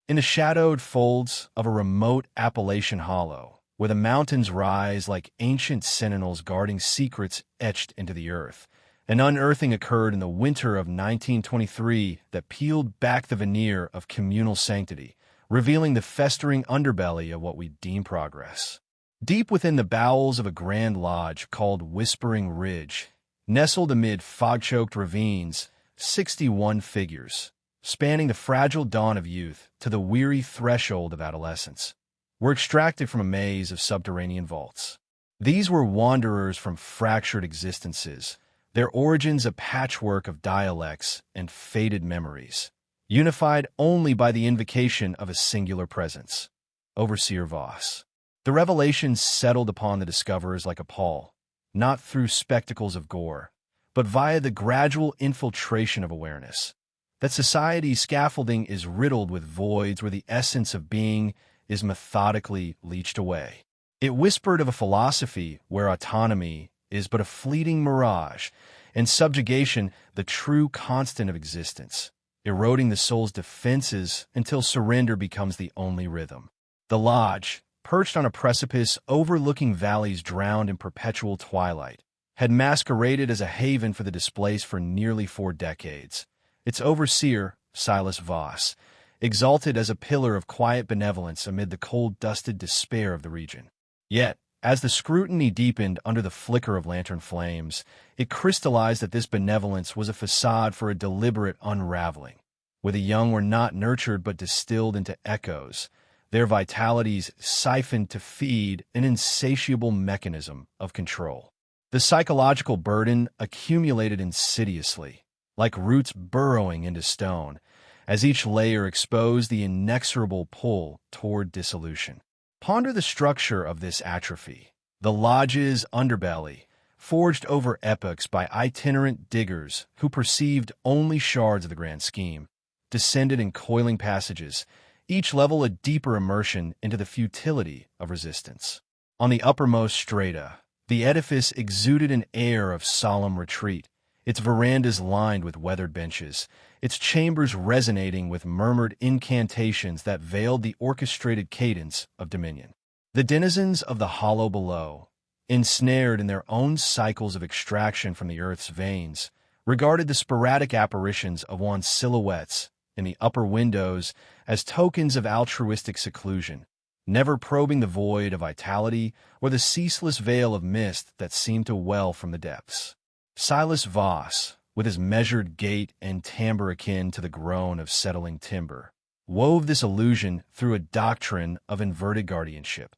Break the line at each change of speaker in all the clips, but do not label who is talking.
In the shadowed folds of a remote Appalachian hollow, where the mountains rise like ancient sentinels guarding secrets etched into the earth, an unearthing occurred in the winter of 1923 that peeled back the veneer of communal sanctity, revealing the festering underbelly of what we deem progress. Deep within the bowels of a grand lodge called Whispering Ridge, nestled amid fog-choked ravines, 61 figures, spanning the fragile dawn of youth to the weary threshold of adolescence, were extracted from a maze of subterranean vaults. These were wanderers from fractured existences, their origins a patchwork of dialects and faded memories, unified only by the invocation of a singular presence, Overseer Voss. The revelations settled upon the discoverers like a pall, not through spectacles of gore, but via the gradual infiltration of awareness, that society's scaffolding is riddled with voids where the essence of being is methodically leached away. It whispered of a philosophy where autonomy is but a fleeting mirage, and subjugation the true constant of existence, eroding the soul's defenses until surrender becomes the only rhythm. The lodge, perched on a precipice overlooking valleys drowned in perpetual twilight, had masqueraded as a haven for the displaced for nearly 4 decades. Its overseer, Silas Voss, exalted as a pillar of quiet benevolence amid the cold-dusted despair of the region. Yet, as the scrutiny deepened under the flicker of lantern flames, it crystallized that this benevolence was a facade for a deliberate unraveling, where the young were not nurtured but distilled into echoes, their vitalities siphoned to feed an insatiable mechanism of control. The psychological burden accumulated insidiously, like roots burrowing into stone, as each layer exposed the inexorable pull toward dissolution. Ponder the structure of this atrophy. The lodge's underbelly, forged over epochs by itinerant diggers who perceived only shards of the grand scheme, descended in coiling passages, each level a deeper immersion into the futility of resistance. On the uppermost strata, the edifice exuded an air of solemn retreat, its verandas lined with weathered benches, its chambers resonating with murmured incantations that veiled the orchestrated cadence of dominion. The denizens of the hollow below, ensnared in their own cycles of extraction from the earth's veins, regarded the sporadic apparitions of one's silhouettes in the upper windows as tokens of altruistic seclusion, never probing the void of vitality or the ceaseless veil of mist that seemed to well from the depths. Silas Voss, with his measured gait and timbre akin to the groan of settling timber, wove this illusion through a doctrine of inverted guardianship.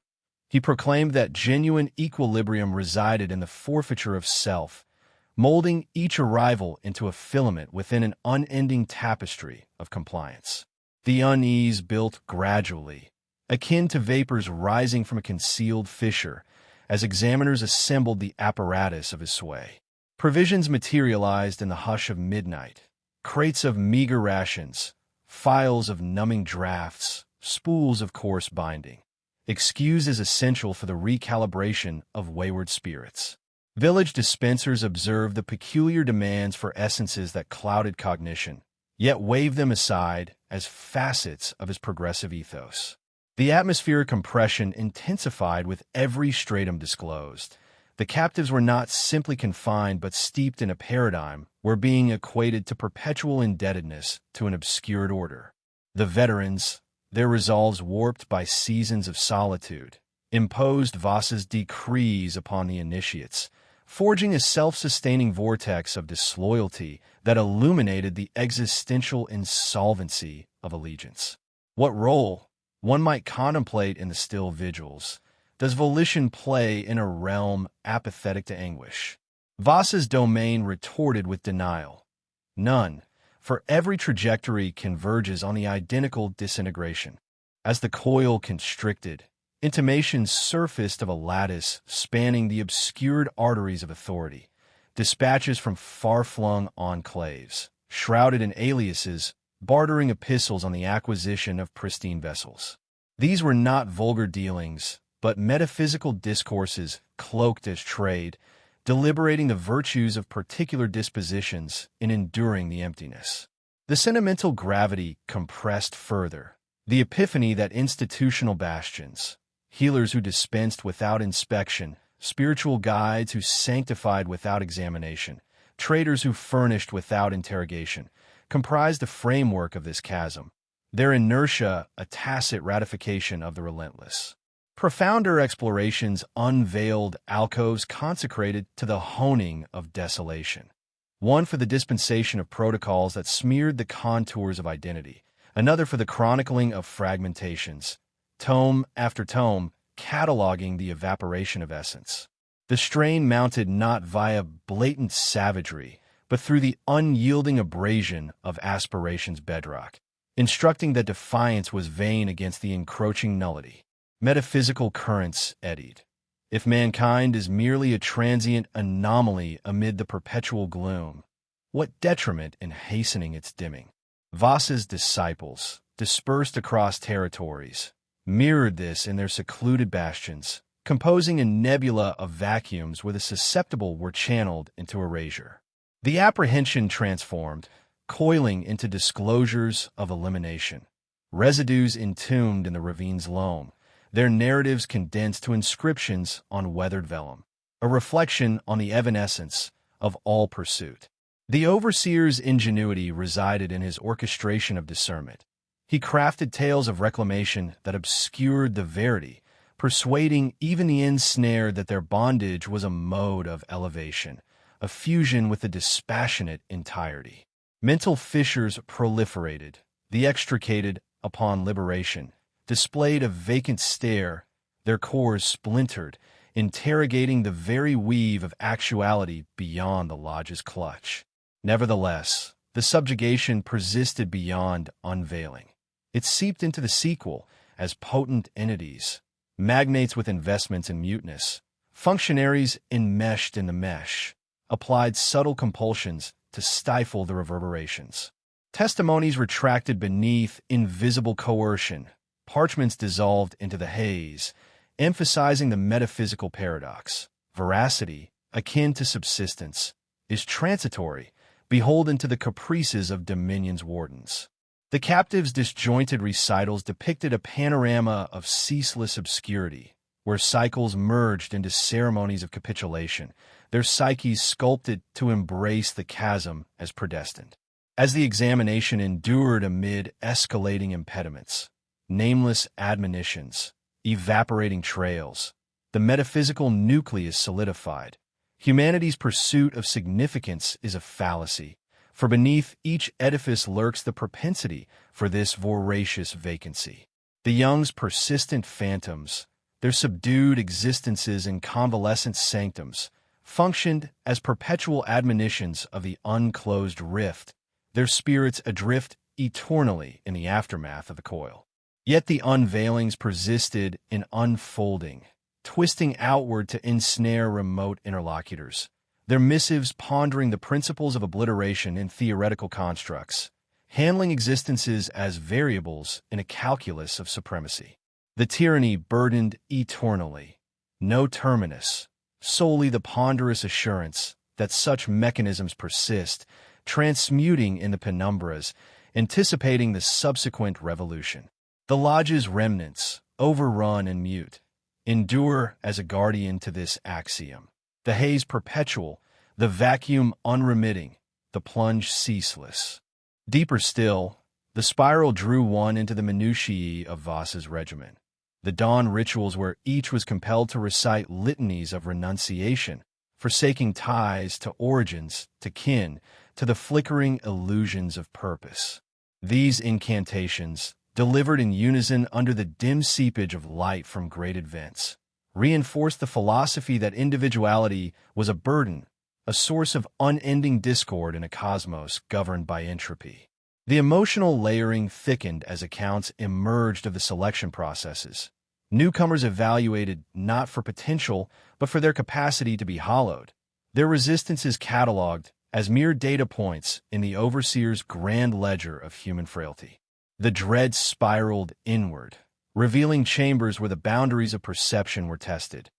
He proclaimed that genuine equilibrium resided in the forfeiture of self, molding each arrival into a filament within an unending tapestry of compliance. The unease built gradually, akin to vapors rising from a concealed fissure, as examiners assembled the apparatus of his sway. Provisions materialized in the hush of midnight, crates of meager rations, files of numbing drafts, spools of coarse binding, excused as essential for the recalibration of wayward spirits. Village dispensers observed the peculiar demands for essences that clouded cognition, yet waved them aside as facets of his progressive ethos. The atmospheric compression intensified with every stratum disclosed. The captives were not simply confined but steeped in a paradigm where being equated to perpetual indebtedness to an obscured order. The veterans, their resolves warped by seasons of solitude, imposed Voss's decrees upon the initiates, forging a self-sustaining vortex of disloyalty that illuminated the existential insolvency of allegiance. What role, one might contemplate in the still vigils, does volition play in a realm apathetic to anguish? Voss's domain retorted with denial. None, for every trajectory converges on the identical disintegration. As the coil constricted, intimations surfaced of a lattice spanning the obscured arteries of authority, dispatches from far-flung enclaves, shrouded in aliases, bartering epistles on the acquisition of pristine vessels. These were not vulgar dealings, but metaphysical discourses cloaked as trade, deliberating the virtues of particular dispositions in enduring the emptiness. The sentimental gravity compressed further. The epiphany that institutional bastions, healers who dispensed without inspection, spiritual guides who sanctified without examination, traders who furnished without interrogation, comprised the framework of this chasm, their inertia a tacit ratification of the relentless. Profounder explorations unveiled alcoves consecrated to the honing of desolation. One for the dispensation of protocols that smeared the contours of identity, another for the chronicling of fragmentations, tome after tome, cataloging the evaporation of essence. The strain mounted not via blatant savagery, but through the unyielding abrasion of aspiration's bedrock, instructing that defiance was vain against the encroaching nullity. Metaphysical currents eddied. If mankind is merely a transient anomaly amid the perpetual gloom, what detriment in hastening its dimming? Voss's disciples, dispersed across territories, mirrored this in their secluded bastions, composing a nebula of vacuums where the susceptible were channeled into erasure. The apprehension transformed, coiling into disclosures of elimination, residues entombed in the ravine's loam, their narratives condensed to inscriptions on weathered vellum, a reflection on the evanescence of all pursuit. The overseer's ingenuity resided in his orchestration of discernment. He crafted tales of reclamation that obscured the verity, persuading even the ensnared that their bondage was a mode of elevation, a fusion with the dispassionate entirety. Mental fissures proliferated. The extricated, upon liberation, displayed a vacant stare, their cores splintered, interrogating the very weave of actuality beyond the lodge's clutch. Nevertheless, the subjugation persisted beyond unveiling. It seeped into the sequel as potent entities, magnates with investments in muteness, functionaries enmeshed in the mesh, applied subtle compulsions to stifle the reverberations. Testimonies retracted beneath invisible coercion, parchments dissolved into the haze, emphasizing the metaphysical paradox. Veracity, akin to subsistence, is transitory, beholden to the caprices of dominion's wardens. The captives' disjointed recitals depicted a panorama of ceaseless obscurity, where cycles merged into ceremonies of capitulation, their psyches sculpted to embrace the chasm as predestined. As the examination endured amid escalating impediments, nameless admonitions, evaporating trails, the metaphysical nucleus solidified. Humanity's pursuit of significance is a fallacy, for beneath each edifice lurks the propensity for this voracious vacancy. The young's persistent phantoms, their subdued existences in convalescent sanctums, functioned as perpetual admonitions of the unclosed rift, their spirits adrift eternally in the aftermath of the coil. Yet the unveilings persisted in unfolding, twisting outward to ensnare remote interlocutors, their missives pondering the principles of obliteration in theoretical constructs, handling existences as variables in a calculus of supremacy. The tyranny burdened eternally, no terminus, solely the ponderous assurance that such mechanisms persist, transmuting in the penumbras, anticipating the subsequent revolution. The lodge's remnants, overrun and mute, endure as a guardian to this axiom. The haze perpetual, the vacuum unremitting, the plunge ceaseless. Deeper still, the spiral drew one into the minutiae of Voss's regimen. The dawn rituals where each was compelled to recite litanies of renunciation, forsaking ties to origins, to kin, to the flickering illusions of purpose. These incantations, delivered in unison under the dim seepage of light from grated vents, reinforced the philosophy that individuality was a burden, a source of unending discord in a cosmos governed by entropy. The emotional layering thickened as accounts emerged of the selection processes. Newcomers evaluated not for potential, but for their capacity to be hollowed. Their resistances cataloged as mere data points in the overseer's grand ledger of human frailty. The dread spiraled inward, revealing chambers where the boundaries of perception were tested,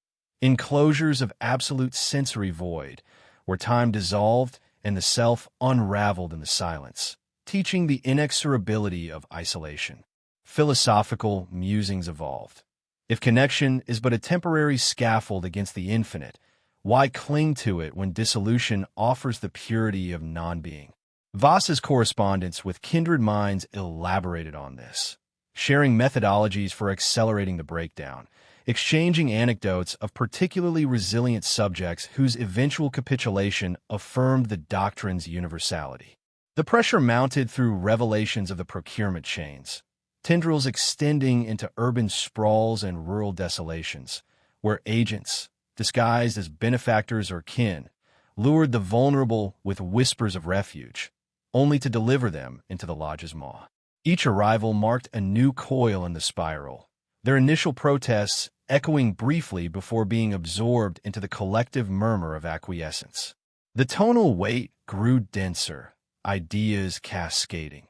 enclosures of absolute sensory void, where time dissolved and the self unraveled in the silence, teaching the inexorability of isolation. philosophical musings evolved. If connection is but a temporary scaffold against the infinite, why cling to it when dissolution offers the purity of non-being? Voss's correspondence with kindred minds elaborated on this, sharing methodologies for accelerating the breakdown, exchanging anecdotes of particularly resilient subjects whose eventual capitulation affirmed the doctrine's universality. The pressure mounted through revelations of the procurement chains, tendrils extending into urban sprawls and rural desolations, where agents, disguised as benefactors or kin, lured the vulnerable with whispers of refuge, only to deliver them into the lodge's maw. Each arrival marked a new coil in the spiral, their initial protests echoing briefly before being absorbed into the collective murmur of acquiescence. The tonal weight grew denser, ideas cascading.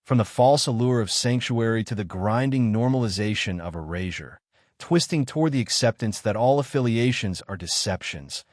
From the false allure of sanctuary to the grinding normalization of erasure, twisting toward the acceptance that all affiliations are deceptions,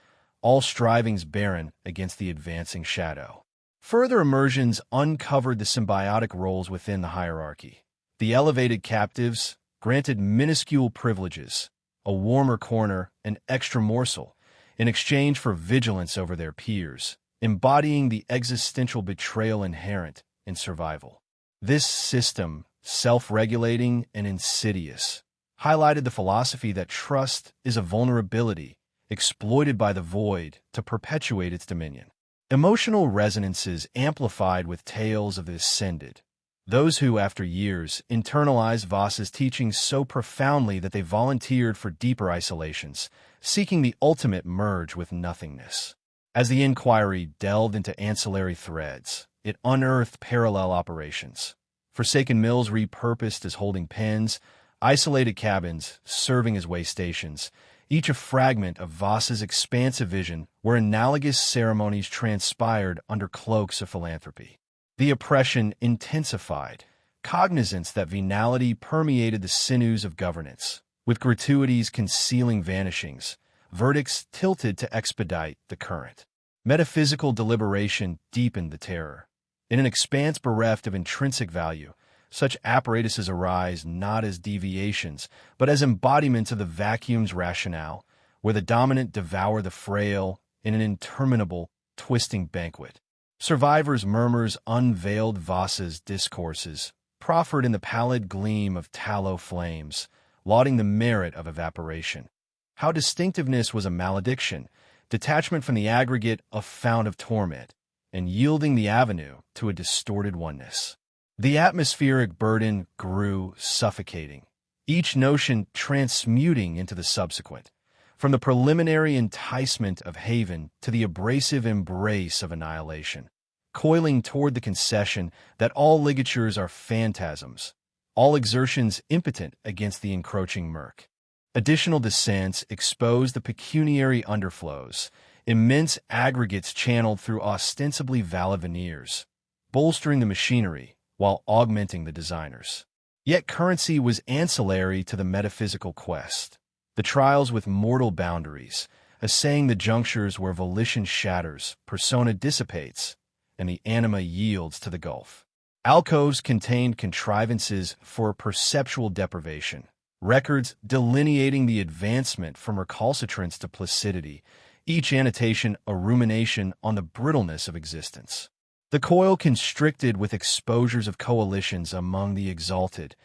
all strivings barren against the advancing shadow. Further immersions uncovered the symbiotic roles within the hierarchy. The elevated captives, granted minuscule privileges, a warmer corner, an extra morsel, in exchange for vigilance over their peers, embodying the existential betrayal inherent in survival. This system, self-regulating and insidious, highlighted the philosophy that trust is a vulnerability exploited by the void to perpetuate its dominion. Emotional resonances amplified with tales of the ascended, those who, after years, internalized Voss's teachings so profoundly that they volunteered for deeper isolations, seeking the ultimate merge with nothingness. As the inquiry delved into ancillary threads, it unearthed parallel operations. Forsaken mills repurposed as holding pens, isolated cabins serving as way stations, each a fragment of Voss's expansive vision where analogous ceremonies transpired under cloaks of philanthropy. The oppression intensified, cognizance that venality permeated the sinews of governance, with gratuities concealing vanishings, verdicts tilted to expedite the current. Metaphysical deliberation deepened the terror. In an expanse bereft of intrinsic value, such apparatuses arise not as deviations, but as embodiments of the vacuum's rationale, where the dominant devour the frail in an interminable, twisting banquet. Survivors' murmurs unveiled Voss's discourses, proffered in the pallid gleam of tallow flames, lauding the merit of evaporation. How distinctiveness was a malediction, detachment from the aggregate a fount of torment, and yielding the avenue to a distorted oneness. The atmospheric burden grew suffocating, each notion transmuting into the subsequent, from the preliminary enticement of haven to the abrasive embrace of annihilation, coiling toward the concession that all ligatures are phantasms, all exertions impotent against the encroaching murk. Additional descents exposed the pecuniary underflows, immense aggregates channeled through ostensibly valid veneers, bolstering the machinery while augmenting the designers. Yet currency was ancillary to the metaphysical quest. The trials with mortal boundaries, assaying the junctures where volition shatters, persona dissipates, and the anima yields to the gulf. Alcoves contained contrivances for perceptual deprivation, records delineating the advancement from recalcitrance to placidity, each annotation a rumination on the brittleness of existence. The coil constricted with exposures of coalitions among the exalted,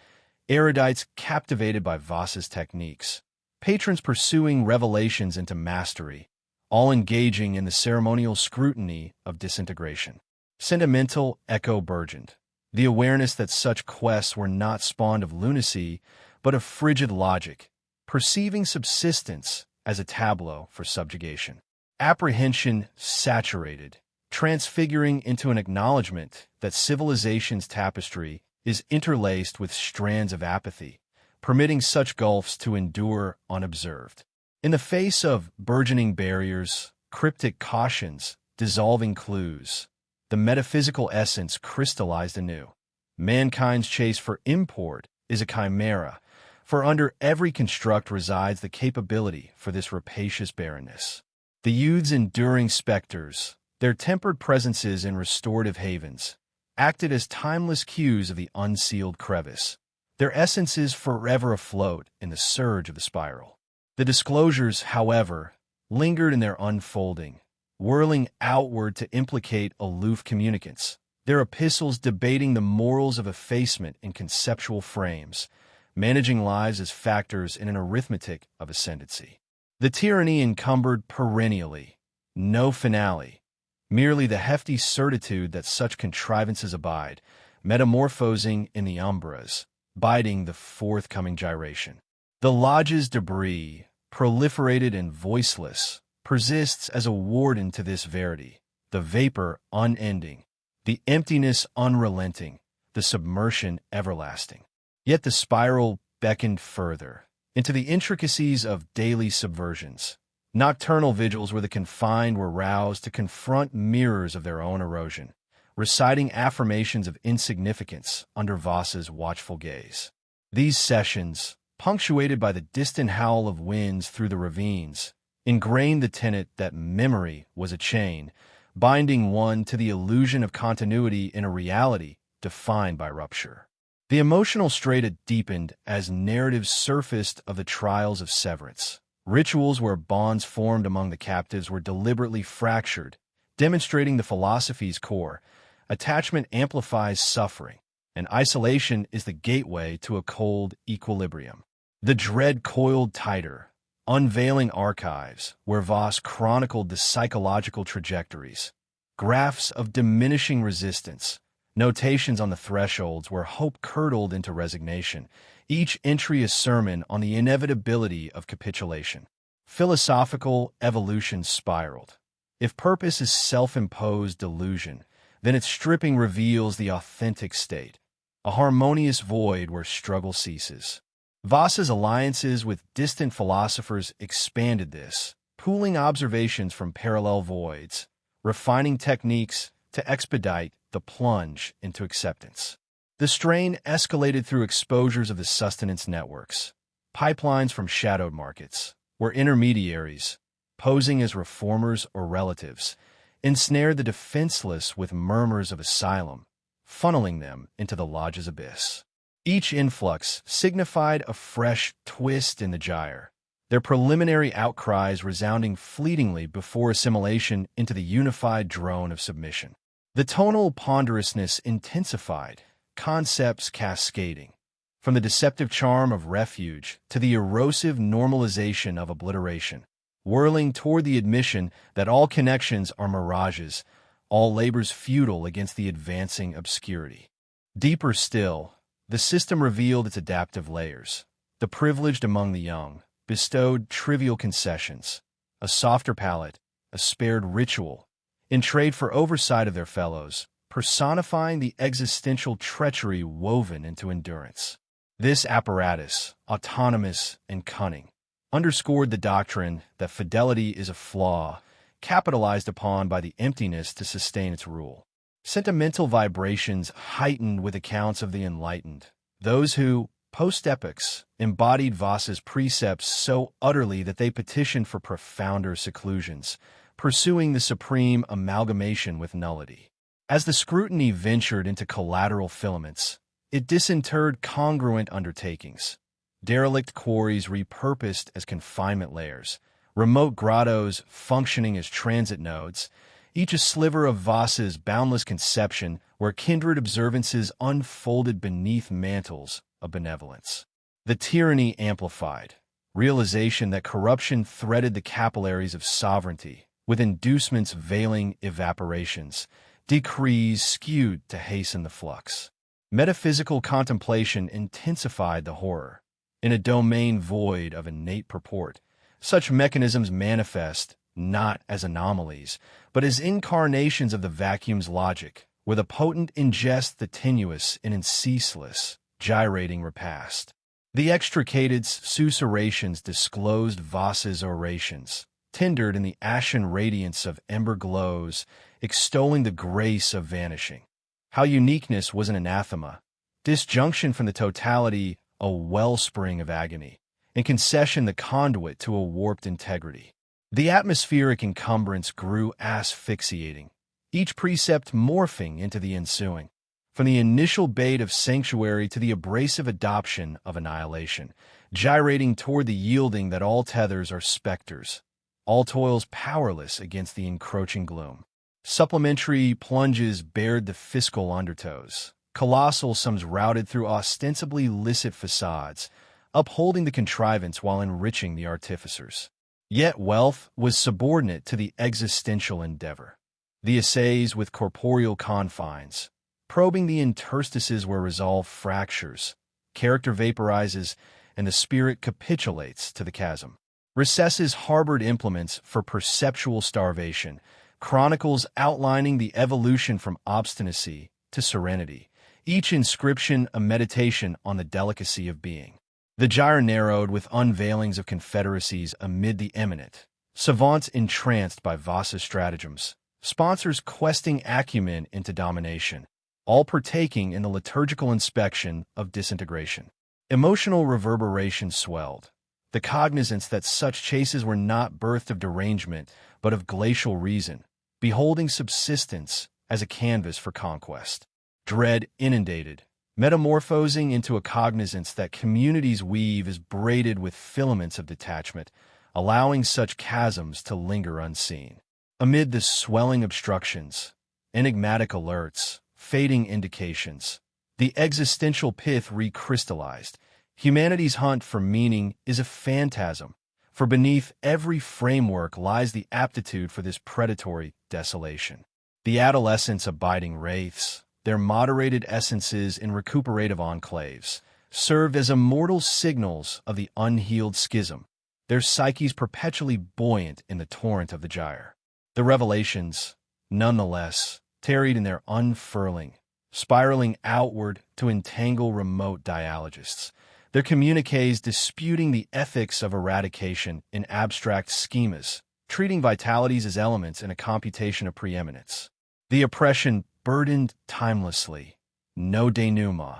erudites captivated by Voss's techniques, patrons pursuing revelations into mastery, all engaging in the ceremonial scrutiny of disintegration. Sentimental echo burgeoned, the awareness that such quests were not spawned of lunacy, but of frigid logic, perceiving subsistence as a tableau for subjugation. Apprehension saturated, transfiguring into an acknowledgement that civilization's tapestry is interlaced with strands of apathy, permitting such gulfs to endure unobserved. In the face of burgeoning barriers, cryptic cautions, dissolving clues, the metaphysical essence crystallized anew. Mankind's chase for import is a chimera, for under every construct resides the capability for this rapacious barrenness. The youth's enduring specters, their tempered presences in restorative havens, acted as timeless cues of the unsealed crevice, their essences forever afloat in the surge of the spiral. The disclosures, however, lingered in their unfolding, whirling outward to implicate aloof communicants, their epistles debating the morals of effacement in conceptual frames, managing lives as factors in an arithmetic of ascendancy. The tyranny encumbered perennially, no finale, merely the hefty certitude that such contrivances abide, metamorphosing in the umbras, biding the forthcoming gyration. The lodge's debris, proliferated and voiceless, persists as a warden to this verity, the vapor unending, the emptiness unrelenting, the submersion everlasting. Yet the spiral beckoned further, into the intricacies of daily subversions. Nocturnal vigils where the confined were roused to confront mirrors of their own erosion, reciting affirmations of insignificance under Voss's watchful gaze. These sessions, punctuated by the distant howl of winds through the ravines, ingrained the tenet that memory was a chain, binding one to the illusion of continuity in a reality defined by rupture. The emotional strata deepened as narratives surfaced of the trials of severance. Rituals where bonds formed among the captives were deliberately fractured, demonstrating the philosophy's core. Attachment amplifies suffering, and isolation is the gateway to a cold equilibrium. The dread coiled tighter, unveiling archives where Voss chronicled the psychological trajectories, graphs of diminishing resistance, notations on the thresholds where hope curdled into resignation, each entry a sermon on the inevitability of capitulation. Philosophical evolution spiraled. If purpose is self-imposed delusion, then its stripping reveals the authentic state, a harmonious void where struggle ceases. Voss's alliances with distant philosophers expanded this, pooling observations from parallel voids, refining techniques to expedite the plunge into acceptance. The strain escalated through exposures of the sustenance networks, pipelines from shadowed markets, where intermediaries, posing as reformers or relatives, ensnared the defenseless with murmurs of asylum, funneling them into the lodge's abyss. Each influx signified a fresh twist in the gyre, their preliminary outcries resounding fleetingly before assimilation into the unified drone of submission. The tonal ponderousness intensified, concepts cascading, from the deceptive charm of refuge to the erosive normalization of obliteration, whirling toward the admission that all connections are mirages, all labors futile against the advancing obscurity. Deeper still, the system revealed its adaptive layers. The privileged among the young bestowed trivial concessions, a softer palate, a spared ritual, in trade for oversight of their fellows, personifying the existential treachery woven into endurance. This apparatus, autonomous and cunning, underscored the doctrine that fidelity is a flaw, capitalized upon by the emptiness to sustain its rule. Sentimental vibrations heightened with accounts of the enlightened, those who, post-epochs, embodied Voss's precepts so utterly that they petitioned for profounder seclusions, pursuing the supreme amalgamation with nullity. As the scrutiny ventured into collateral filaments, it disinterred congruent undertakings, derelict quarries repurposed as confinement layers, remote grottos functioning as transit nodes, each a sliver of Voss's boundless conception where kindred observances unfolded beneath mantles of benevolence. The tyranny amplified, realization that corruption threaded the capillaries of sovereignty, with inducements veiling evaporations, decrees skewed to hasten the flux. Metaphysical contemplation intensified the horror. In a domain void of innate purport, such mechanisms manifest not as anomalies, but as incarnations of the vacuum's logic, where the potent ingest the tenuous in a ceaseless, gyrating repast. The extricated susurrations disclosed Voss's orations, tendered in the ashen radiance of ember glows, extolling the grace of vanishing. How uniqueness was an anathema, disjunction from the totality a wellspring of agony, and concession the conduit to a warped integrity. The atmospheric encumbrance grew asphyxiating, each precept morphing into the ensuing. from the initial bait of sanctuary to the abrasive adoption of annihilation, gyrating toward the yielding that all tethers are specters, all toils powerless against the encroaching gloom. Supplementary plunges bared the fiscal undertows, colossal sums routed through ostensibly licit facades, upholding the contrivance while enriching the artificers. Yet wealth was subordinate to the existential endeavor. The essays with corporeal confines, probing the interstices where resolve fractures, character vaporizes, and the spirit capitulates to the chasm. Recesses harbored implements for perceptual starvation, chronicles outlining the evolution from obstinacy to serenity, each inscription a meditation on the delicacy of being. The gyre narrowed with unveilings of confederacies amid the eminent, savants entranced by Vasa's stratagems, sponsors questing acumen into domination, all partaking in the liturgical inspection of disintegration. Emotional reverberation swelled, the cognizance that such chases were not birthed of derangement, but of glacial reason, beholding subsistence as a canvas for conquest. Dread inundated, metamorphosing into a cognizance that communities weave is braided with filaments of detachment, allowing such chasms to linger unseen. Amid the swelling obstructions, enigmatic alerts, fading indications, the existential pith recrystallized. Humanity's hunt for meaning is a phantasm, for beneath every framework lies the aptitude for this predatory desolation. The adolescents abiding wraiths, their moderated essences in recuperative enclaves, served as immortal signals of the unhealed schism, their psyches perpetually buoyant in the torrent of the gyre. The revelations, nonetheless, tarried in their unfurling, spiraling outward to entangle remote dialogists, their communiques disputing the ethics of eradication in abstract schemas, treating vitalities as elements in a computation of preeminence. The oppression burdened timelessly, no denouement,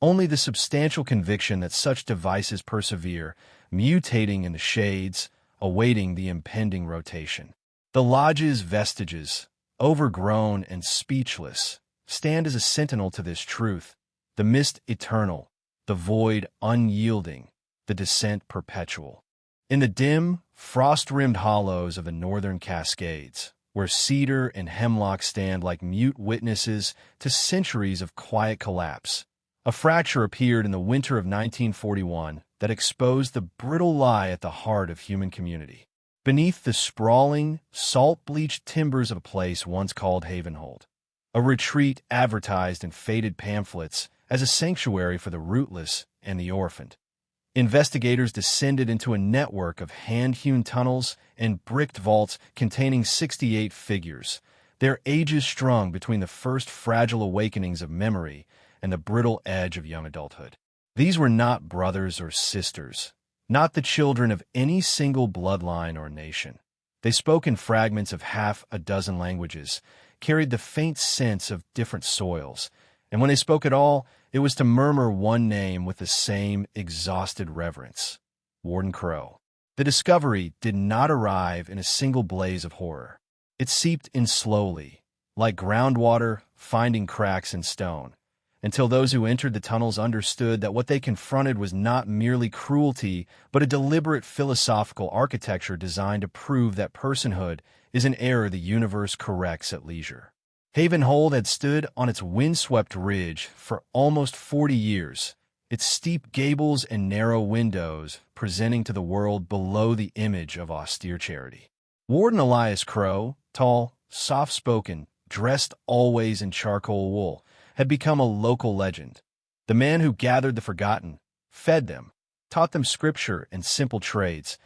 only the substantial conviction that such devices persevere, mutating in the shades, awaiting the impending rotation. The lodge's vestiges, overgrown and speechless, stand as a sentinel to this truth, the mist eternal, the void unyielding, the descent perpetual. In the dim, frost-rimmed hollows of the northern Cascades, where cedar and hemlock stand like mute witnesses to centuries of quiet collapse, a fracture appeared in the winter of 1941 that exposed the brittle lie at the heart of human community. Beneath the sprawling, salt-bleached timbers of a place once called Havenhold, a retreat advertised in faded pamphlets as a sanctuary for the rootless and the orphaned. Investigators descended into a network of hand-hewn tunnels and bricked vaults containing 68 figures, their ages strung between the first fragile awakenings of memory and the brittle edge of young adulthood. These were not brothers or sisters, not the children of any single bloodline or nation. They spoke in fragments of half a dozen languages, carried the faint sense of different soils, and when they spoke at all, it was to murmur one name with the same exhausted reverence: Warden Crow. The discovery did not arrive in a single blaze of horror. It seeped in slowly, like groundwater finding cracks in stone, until those who entered the tunnels understood that what they confronted was not merely cruelty, but a deliberate philosophical architecture designed to prove that personhood is an error the universe corrects at leisure. Havenhold had stood on its windswept ridge for almost 40 years, its steep gables and narrow windows presenting to the world below the image of austere charity. Warden Elias Crow, tall, soft-spoken, dressed always in charcoal wool, had become a local legend. The man who gathered the forgotten, fed them, taught them scripture and simple trades,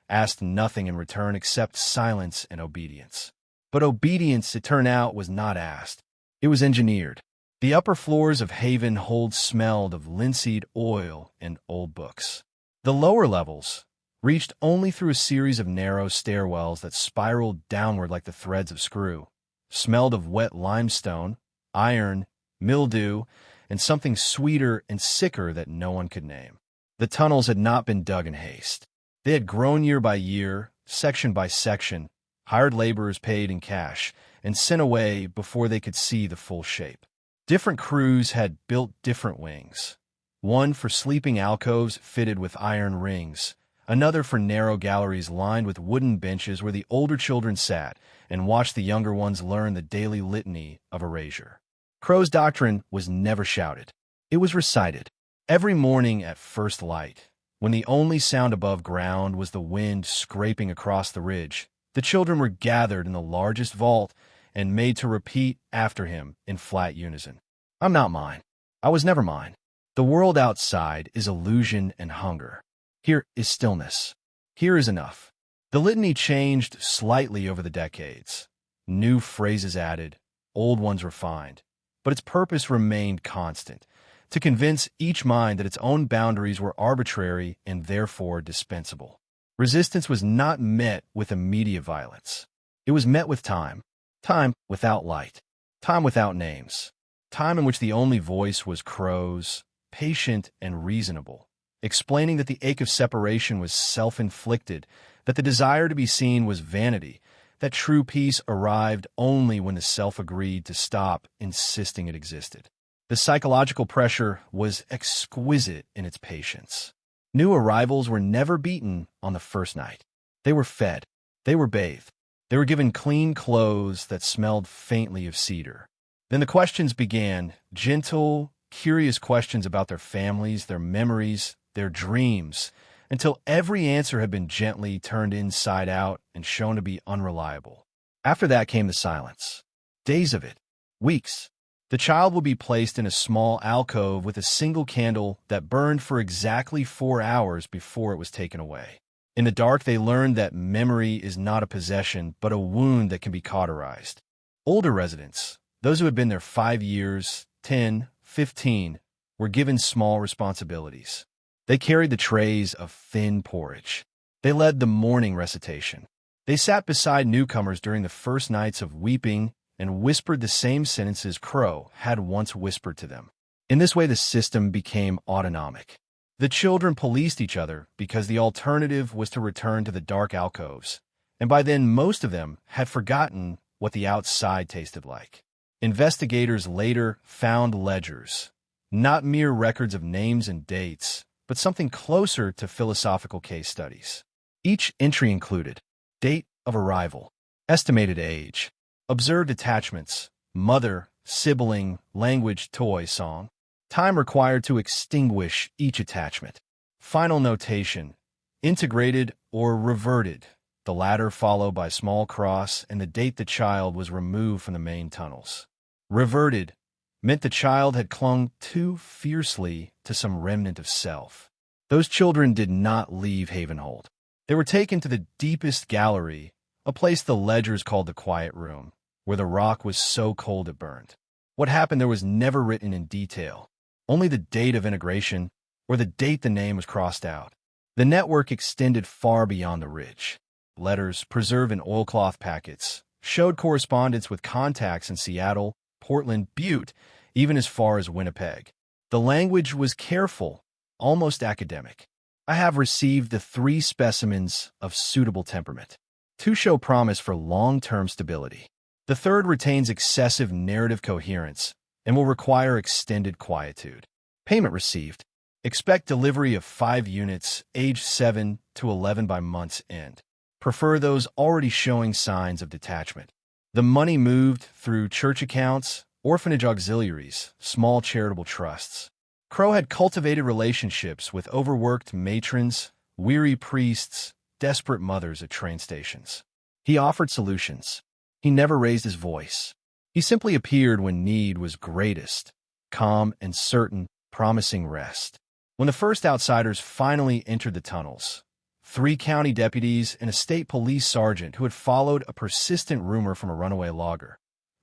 asked nothing in return except silence and obedience. But obedience, it turned out, was not asked. It was engineered. The upper floors of Havenhold smelled of linseed oil and old books. The lower levels, reached only through a series of narrow stairwells that spiraled downward like the threads of screw, smelled of wet limestone, iron, mildew, and something sweeter and sicker that no one could name. The tunnels had not been dug in haste. They had grown year by year, section by section, hired laborers paid in cash, and sent away before they could see the full shape. Different crews had built different wings. One for sleeping alcoves fitted with iron rings, another for narrow galleries lined with wooden benches where the older children sat and watched the younger ones learn the daily litany of erasure. Crow's doctrine was never shouted. It was recited. Every morning at first light, when the only sound above ground was the wind scraping across the ridge, the children were gathered in the largest vault and made to repeat after him in flat unison. I'm not mine. I was never mine. The world outside is illusion and hunger. Here is stillness. Here is enough. The litany changed slightly over the decades. New phrases added, old ones refined. But its purpose remained constant, to convince each mind that its own boundaries were arbitrary and therefore dispensable. Resistance was not met with immediate violence. It was met with time. Time without light. Time without names. Time in which the only voice was Crow's, patient and reasonable, explaining that the ache of separation was self-inflicted, that the desire to be seen was vanity, that true peace arrived only when the self agreed to stop insisting it existed. The psychological pressure was exquisite in its patience. New arrivals were never beaten on the first night. They were fed. They were bathed. They were given clean clothes that smelled faintly of cedar. Then the questions began, gentle, curious questions about their families, their memories, their dreams, until every answer had been gently turned inside out and shown to be unreliable. After that came the silence. Days of it. Weeks. The child would be placed in a small alcove with a single candle that burned for exactly 4 hours before it was taken away. In the dark, they learned that memory is not a possession, but a wound that can be cauterized. Older residents, those who had been there 5 years, 10, 15, were given small responsibilities. They carried the trays of thin porridge. They led the morning recitation. They sat beside newcomers during the first nights of weeping and whispered the same sentences Crow had once whispered to them. In this way, the system became autonomic. The children policed each other because the alternative was to return to the dark alcoves, and by then most of them had forgotten what the outside tasted like. Investigators later found ledgers, not mere records of names and dates, but something closer to philosophical case studies. Each entry included date of arrival, estimated age, observed attachments, mother, sibling, language, toy, song, time required to extinguish each attachment, final notation, integrated or reverted, the latter followed by small cross and the date the child was removed from the main tunnels. Reverted meant the child had clung too fiercely to some remnant of self. Those children did not leave Havenhold. They were taken to the deepest gallery, a place the ledgers called the quiet room, where the rock was so cold it burned. What happened there was never written in detail, only the date of integration or the date the name was crossed out. The network extended far beyond the ridge. Letters, preserved in oilcloth packets, showed correspondence with contacts in Seattle, Portland, Butte, even as far as Winnipeg. The language was careful, almost academic. I have received the 3 specimens of suitable temperament. 2 show promise for long-term stability. The 3rd retains excessive narrative coherence and will require extended quietude. Payment received. Expect delivery of 5 units, age 7 to 11 by month's end. Prefer those already showing signs of detachment. The money moved through church accounts, orphanage auxiliaries, small charitable trusts. Crow had cultivated relationships with overworked matrons, weary priests, desperate mothers at train stations. He offered solutions. He never raised his voice. He simply appeared when need was greatest, calm and certain, promising rest. When the first outsiders finally entered the tunnels, 3 county deputies and a state police sergeant who had followed a persistent rumor from a runaway logger.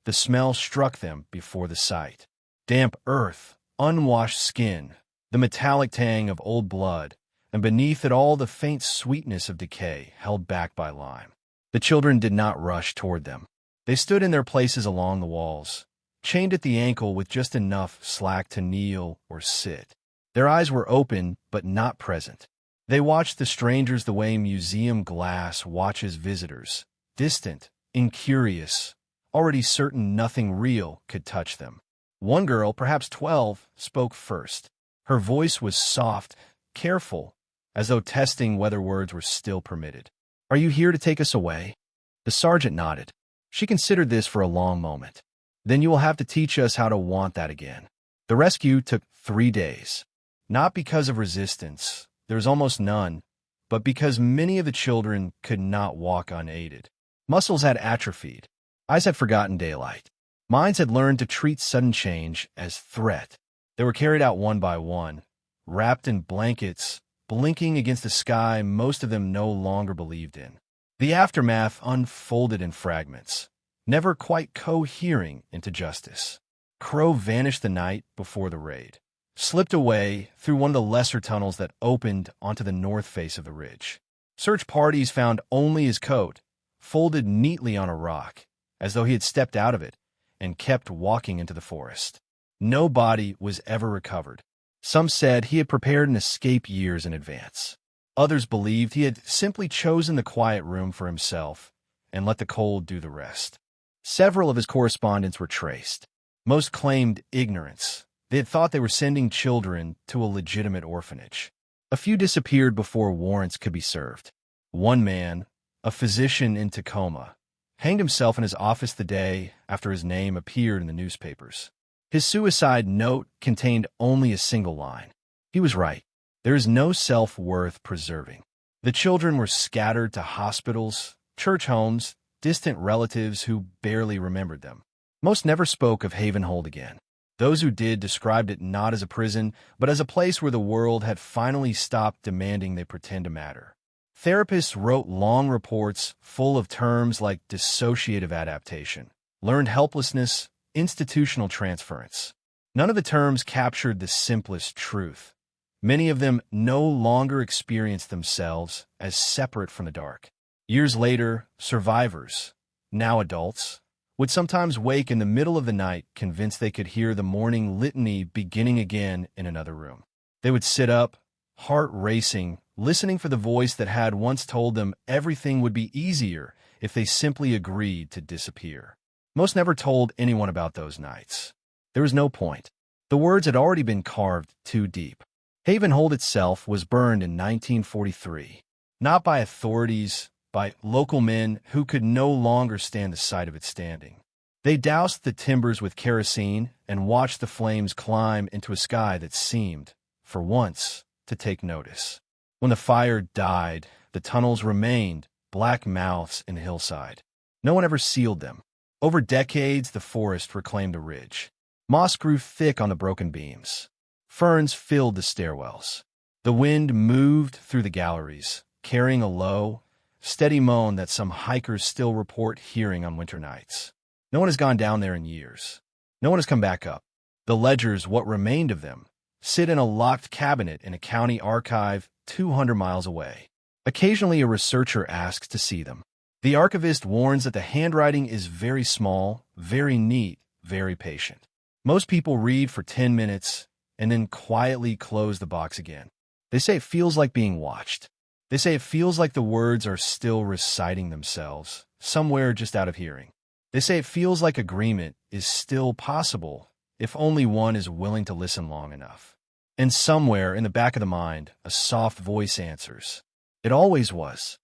The smell struck them before the sight. Damp earth, unwashed skin, the metallic tang of old blood, and beneath it all the faint sweetness of decay held back by lime. The children did not rush toward them. They stood in their places along the walls, chained at the ankle with just enough slack to kneel or sit. Their eyes were open but not present. They watched the strangers the way museum glass watches visitors, distant, incurious, already certain nothing real could touch them. One girl, perhaps 12, spoke first. Her voice was soft, careful, as though testing whether words were still permitted. "Are you here to take us away?" The sergeant nodded. She considered this for a long moment. "Then you will have to teach us how to want that again." The rescue took 3 days. Not because of resistance, there was almost none, but because many of the children could not walk unaided. Muscles had atrophied. Eyes had forgotten daylight. Minds had learned to treat sudden change as threat. They were carried out one by one, wrapped in blankets, blinking against a sky most of them no longer believed in. The aftermath unfolded in fragments, never quite cohering into justice. Crow vanished the night before the raid, slipped away through one of the lesser tunnels that opened onto the north face of the ridge. Search parties found only his coat, folded neatly on a rock, as though he had stepped out of it, and kept walking into the forest. No body was ever recovered. Some said he had prepared an escape years in advance. Others believed he had simply chosen the quiet room for himself and let the cold do the rest. Several of his correspondents were traced. Most claimed ignorance. They had thought they were sending children to a legitimate orphanage. A few disappeared before warrants could be served. One man, a physician in Tacoma, hanged himself in his office the day after his name appeared in the newspapers. His suicide note contained only a single line. He was right. There is no self-worth preserving. The children were scattered to hospitals, church homes, distant relatives who barely remembered them. Most never spoke of Havenhold again. Those who did described it not as a prison, but as a place where the world had finally stopped demanding they pretend to matter. Therapists wrote long reports full of terms like dissociative adaptation, learned helplessness, institutional transference. None of the terms captured the simplest truth. Many of them no longer experienced themselves as separate from the dark. Years later, survivors, now adults, would sometimes wake in the middle of the night convinced they could hear the morning litany beginning again in another room. They would sit up, heart racing, listening for the voice that had once told them everything would be easier if they simply agreed to disappear. Most never told anyone about those nights. There was no point. The words had already been carved too deep. Havenhold itself was burned in 1943, not by authorities, by local men who could no longer stand the sight of it standing. They doused the timbers with kerosene and watched the flames climb into a sky that seemed, for once, to take notice. When the fire died, the tunnels remained, black mouths in the hillside. No one ever sealed them. Over decades, the forest reclaimed the ridge. Moss grew thick on the broken beams. Ferns filled the stairwells. The wind moved through the galleries, carrying a low, steady moan that some hikers still report hearing on winter nights. No one has gone down there in years. No one has come back up. The ledgers, what remained of them, sit in a locked cabinet in a county archive 200 miles away. Occasionally, a researcher asks to see them. The archivist warns that the handwriting is very small, very neat, very patient. Most people read for 10 minutes and then quietly close the box again. They say it feels like being watched. They say it feels like the words are still reciting themselves, somewhere just out of hearing. They say it feels like agreement is still possible if only one is willing to listen long enough. And somewhere in the back of the mind, a soft voice answers, "It always was."